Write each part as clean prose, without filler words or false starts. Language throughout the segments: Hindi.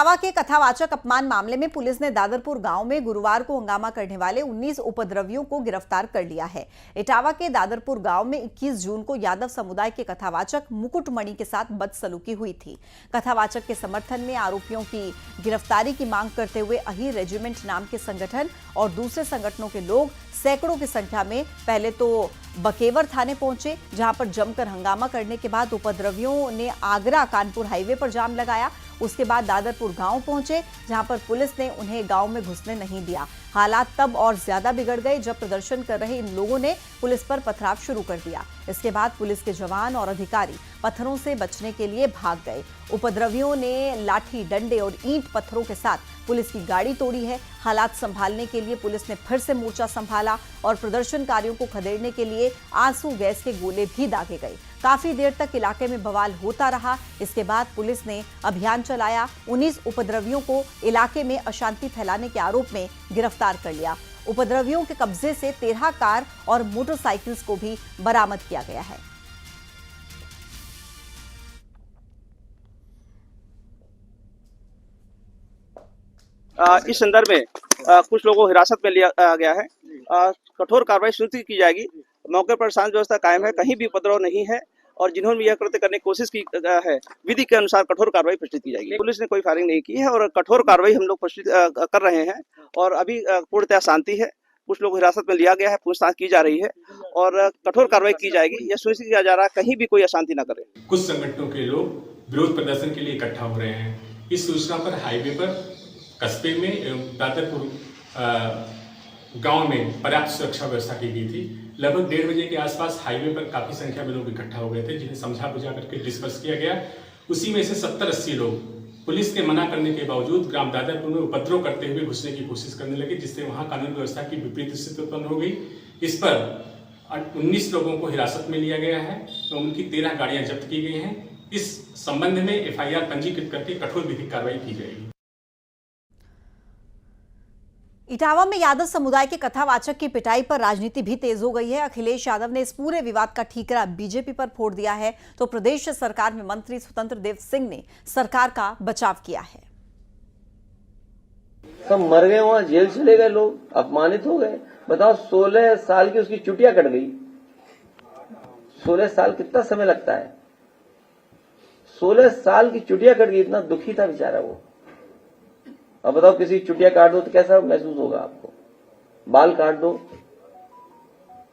इटावा के कथावाचक अपमान मामले में पुलिस ने दादरपुर गांव में गुरुवार को हंगामा करने वाले 19 उपद्रवियों को गिरफ्तार कर लिया है। इटावा के दादरपुर गांव में 21 जून को यादव समुदाय के कथावाचक मुकुटमणि के साथ बदसलूकी हुई थी। कथावाचक के समर्थन में आरोपियों की गिरफ्तारी की मांग करते हुए अहीर रेजिमेंट नाम के संगठन और दूसरे संगठनों के लोग सैकड़ों की संख्या में पहले तो बकेवर थाने पहुंचे, जहां पर जमकर हंगामा करने के बाद उपद्रवियों ने आगरा कानपुर हाईवे पर जाम लगाया। उसके बाद दादरपुर गांव पहुंचे, जहां पर पुलिस ने उन्हें गांव में घुसने नहीं दिया। हालात तब और ज्यादा बिगड़ गए जब प्रदर्शन कर रहे इन लोगों ने पुलिस पर पथराव शुरू कर दिया। इसके बाद पुलिस के जवान और अधिकारी पत्थरों से बचने के लिए भाग गए। उपद्रवियों ने लाठी, डंडे और ईंट पत्थरों के साथ पुलिस की गाड़ी तोड़ी है। हालात संभालने के लिए पुलिस ने फिर से मोर्चा संभाला और प्रदर्शनकारियों को खदेड़ने के लिए आंसू गैस के गोले भी दागे गए। काफी देर तक इलाके में बवाल होता रहा। इसके बाद पुलिस ने अभियान चलाया। 19 उपद्रवियों को इलाके में अशांति फैलाने के आरोप में गिरफ्तार कर लिया। उपद्रवियों के कब्जे से 13 कार और मोटरसाइकिल्स को भी बरामद किया गया है। इस संदर्भ में कुछ लोगों को हिरासत में लिया गया है। कठोर कार्रवाई सुनिश्चित की जाएगी। मौके पर शांति व्यवस्था कायम है, कहीं भी उपद्रव नहीं है और जिन्होंने यह कृत्य करने की कोशिश की है, विधि के अनुसार कठोर कार्रवाई प्रस्तुत की जाएगी। पुलिस ने कोई फायरिंग नहीं की है और कठोर कार्रवाई हम लोग प्रस्तुत कर रहे हैं और अभी पूर्णतः शांति है। कुछ लोग हिरासत में लिया गया है, पूछताछ की जा रही है और कठोर कार्रवाई की जाएगी। यह सुनिश्चित किया जा रहा है कहीं भी कोई अशांति न करे। कुछ संगठनों के लोग विरोध प्रदर्शन के लिए इकट्ठा हो रहे हैं। इस सूचना पर हाईवे पर कस्बे में दादरपुर गांव में पर्याप्त सुरक्षा व्यवस्था की गई थी। लगभग 1:30 बजे के आसपास हाईवे पर काफी संख्या में लोग इकट्ठा हो गए थे, जिन्हें समझा बुझा करके डिस्पर्स किया गया। उसी में से 70-80 लोग पुलिस के मना करने के बावजूद ग्राम दादरपुर में उपद्रव करते हुए घुसने की कोशिश करने लगे, जिससे वहां कानून व्यवस्था की विपरीत स्थिति उत्पन्न हो गई। इस पर 19 लोगों को हिरासत में लिया गया है तो उनकी 13 गाड़ियां जब्त की गई हैं। इस संबंध में FIR पंजीकृत करके कठोर विधिक कार्रवाई की जाएगी। इटावा में यादव समुदाय के कथावाचक की पिटाई पर राजनीति भी तेज हो गई है। अखिलेश यादव ने इस पूरे विवाद का ठीकरा बीजेपी पर फोड़ दिया है तो प्रदेश सरकार में मंत्री स्वतंत्र देव सिंह ने सरकार का बचाव किया है। सब मर गए, वहां जेल चले गए, लोग अपमानित हो गए। बताओ, 16 साल की उसकी चुटिया कट गई। 16 साल कितना समय लगता है? 16 साल की चुटिया कट गई, इतना दुखी था बेचारा वो। अब बताओ, किसी चुटिया काट दो तो कैसा महसूस होगा आपको? बाल काट दो,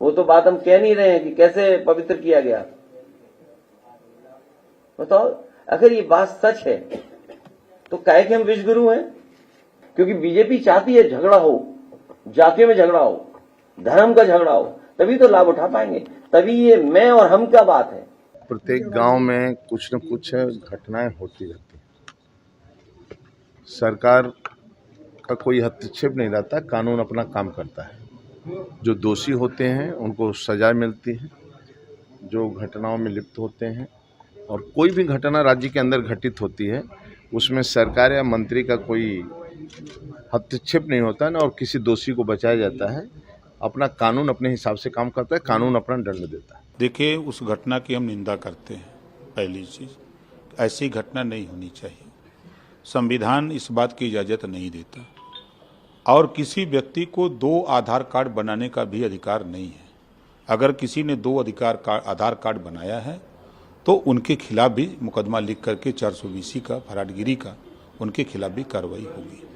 वो तो बात हम कह नहीं रहे हैं कि कैसे पवित्र किया गया। बताओ, अगर ये बात सच है तो काहे कि हम विश्वगुरु हैं? क्योंकि बीजेपी चाहती है झगड़ा हो, जातियों में झगड़ा हो, धर्म का झगड़ा हो, तभी तो लाभ उठा पाएंगे। तभी ये मैं और हम क्या बात है। प्रत्येक गांव में कुछ न कुछ घटनाएं होती रहती हैं। सरकार का कोई हस्तक्षेप नहीं रहता, कानून अपना काम करता है। जो दोषी होते हैं उनको सजा मिलती है, जो घटनाओं में लिप्त होते हैं। और कोई भी घटना राज्य के अंदर घटित होती है उसमें सरकार या मंत्री का कोई हस्तक्षेप नहीं होता है और किसी दोषी को बचाया जाता है। अपना कानून अपने हिसाब से काम करता है, कानून अपना दंड देता है। देखिए, उस घटना की हम निंदा करते हैं। पहली चीज, ऐसी घटना नहीं होनी चाहिए। संविधान इस बात की इजाजत नहीं देता और किसी व्यक्ति को 2 आधार कार्ड बनाने का भी अधिकार नहीं है। अगर किसी ने 2 आधार कार्ड बनाया है तो उनके खिलाफ भी मुकदमा लिख करके 420 का, फराडगिरी का, उनके खिलाफ भी कार्रवाई होगी।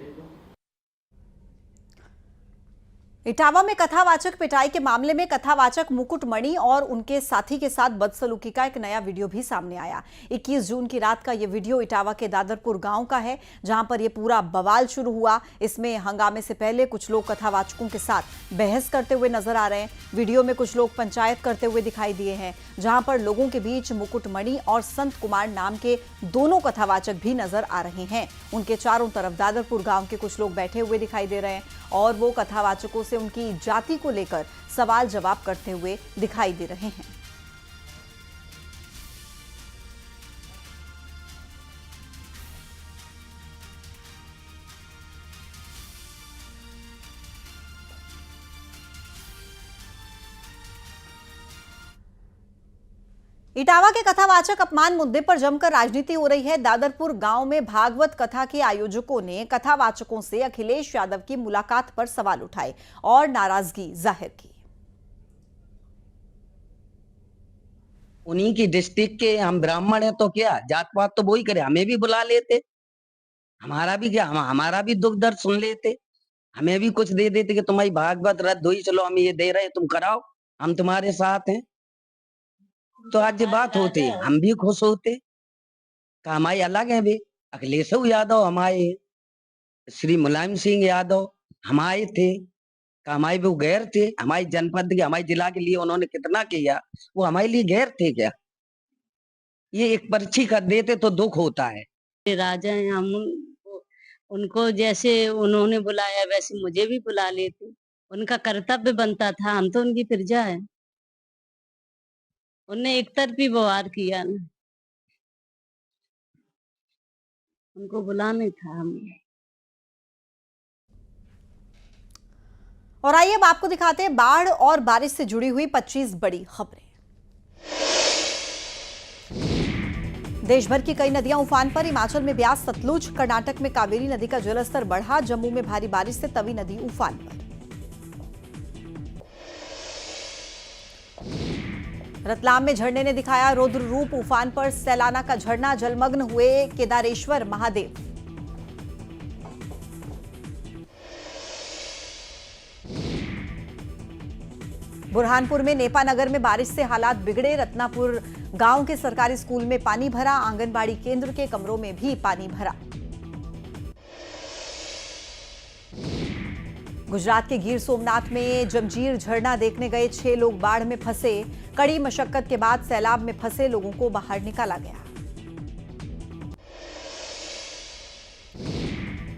इटावा में कथावाचक पिटाई के मामले में कथावाचक मुकुटमणि और उनके साथी के साथ बदसलूकी का एक नया वीडियो भी सामने आया। 21 जून की रात का यह वीडियो इटावा के दादरपुर गांव का है, जहां पर यह पूरा बवाल शुरू हुआ। इसमें हंगामे से पहले कुछ लोग कथावाचकों के साथ बहस करते हुए नजर आ रहे हैं। वीडियो में कुछ लोग पंचायत करते हुए दिखाई दिए हैं, जहां पर लोगों के बीच मुकुटमणि और संत कुमार नाम के दोनों कथावाचक भी नजर आ रहे हैं। उनके चारों तरफ दादरपुर गांव के कुछ लोग बैठे हुए दिखाई दे रहे हैं और वो कथावाचकों से उनकी जाति को लेकर सवाल जवाब करते हुए दिखाई दे रहे हैं। इटावा के कथावाचक अपमान मुद्दे पर जमकर राजनीति हो रही है। दादरपुर गांव में भागवत कथा के आयोजकों ने कथावाचकों से अखिलेश यादव की मुलाकात पर सवाल उठाए और नाराजगी जाहिर की। उन्हीं की डिस्ट्रिक्ट के हम ब्राह्मण हैं तो क्या जात पात तो वही करे, हमें भी बुला लेते, हमारा भी क्या, हमारा भी दुख दर्द सुन लेते, हमें भी कुछ दे देते कि तुम्हारी भागवत रद्द हुई, चलो हम ये दे रहे हैं, तुम कराओ, हम तुम्हारे साथ हैं। तो आज ये बात होती, हम भी खुश होते। हमारे अलग है वे, अखिलेश यादव हमारे, श्री मुलायम सिंह यादव हमारे थे, हमारे वो गैर थे। हमारी जनपद के, हमारे जिला के लिए उन्होंने कितना किया, वो हमारे लिए गैर थे क्या? ये एक पर्ची कर देते तो दुख होता है। राजा हैं, हम उनको जैसे उन्होंने बुलाया वैसे मुझे भी बुला लेते, उनका कर्तव्य बनता था, हम तो उनकी प्रजा है। उनने एक तरफी व्यवहार किया ना, उनको बुलाने था हमें। और आइए अब आपको दिखाते हैं बाढ़ और बारिश से जुड़ी हुई 25 बड़ी खबरें। देश भर की कई नदियां उफान पर। हिमाचल में ब्यास, सतलुज, कर्नाटक में कावेरी नदी का जलस्तर बढ़ा। जम्मू में भारी बारिश से तवी नदी उफान पर। रतलाम में झरने ने दिखाया रौद्र रूप। उफान पर सैलाना का झरना। जलमग्न हुए केदारेश्वर महादेव। बुरहानपुर में नेपानगर में बारिश से हालात बिगड़े। रत्नापुर गांव के सरकारी स्कूल में पानी भरा। आंगनबाड़ी केंद्र के कमरों में भी पानी भरा। गुजरात के गिर सोमनाथ में जमजीर झरना देखने गए 6 लोग बाढ़ में फंसे। कड़ी मशक्कत के बाद सैलाब में फंसे लोगों को बाहर निकाला गया।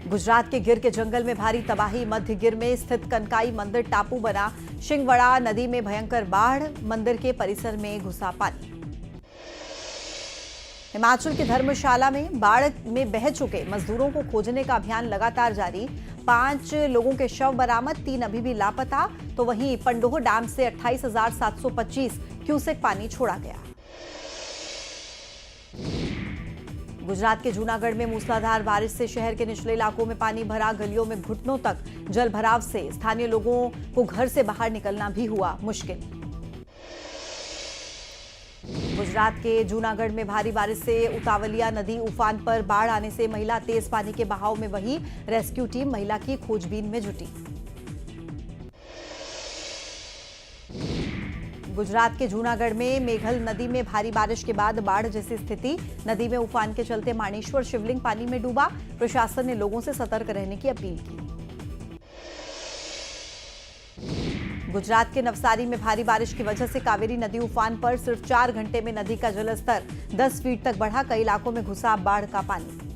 गुजरात के गिर के जंगल में भारी तबाही। मध्य गिर में स्थित कनकाई मंदिर टापू बना। शिंगवड़ा नदी में भयंकर बाढ़। मंदिर के परिसर में घुसा पानी। हिमाचल के धर्मशाला में बाढ़ में बह चुके मजदूरों को खोजने का अभियान लगातार जारी। 5 लोगों के शव बरामद, 3 अभी भी लापता। तो वहीं पंडोह डैम से 28,725 क्यूसेक पानी छोड़ा गया। गुजरात के जूनागढ़ में मूसलाधार बारिश से शहर के निचले इलाकों में पानी भरा। गलियों में घुटनों तक जल भराव से स्थानीय लोगों को घर से बाहर निकलना भी हुआ मुश्किल। गुजरात के जूनागढ़ में भारी बारिश से उतावलिया नदी उफान पर। बाढ़ आने से महिला तेज पानी के बहाव में बही। रेस्क्यू टीम महिला की खोजबीन में जुटी। गुजरात के जूनागढ़ में मेघल नदी में भारी बारिश के बाद बाढ़ जैसी स्थिति। नदी में उफान के चलते मानेश्वर शिवलिंग पानी में डूबा। प्रशासन ने लोगों से सतर्क रहने की अपील की। गुजरात के नवसारी में भारी बारिश की वजह से कावेरी नदी उफान पर। सिर्फ 4 घंटे में नदी का जलस्तर 10 फीट तक बढ़ा। कई इलाकों में घुसा बाढ़ का पानी।